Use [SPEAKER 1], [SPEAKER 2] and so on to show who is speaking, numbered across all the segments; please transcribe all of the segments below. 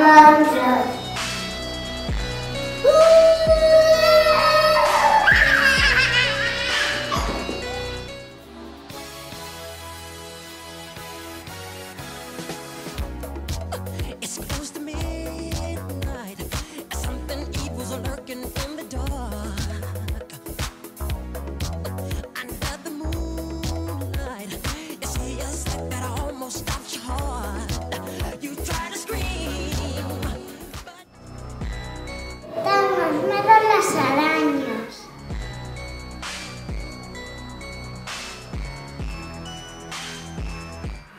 [SPEAKER 1] monstruos.
[SPEAKER 2] It's close to midnight. Something evil's lurking in the dark. Under the moonlight, you see a sight that almost stops your heart. You try to scream, but
[SPEAKER 1] Danos miedo las arañas.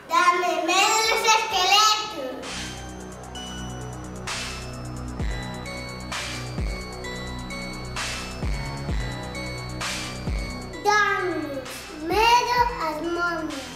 [SPEAKER 1] Dame miedo los esqueletos. Danos miedo al momias.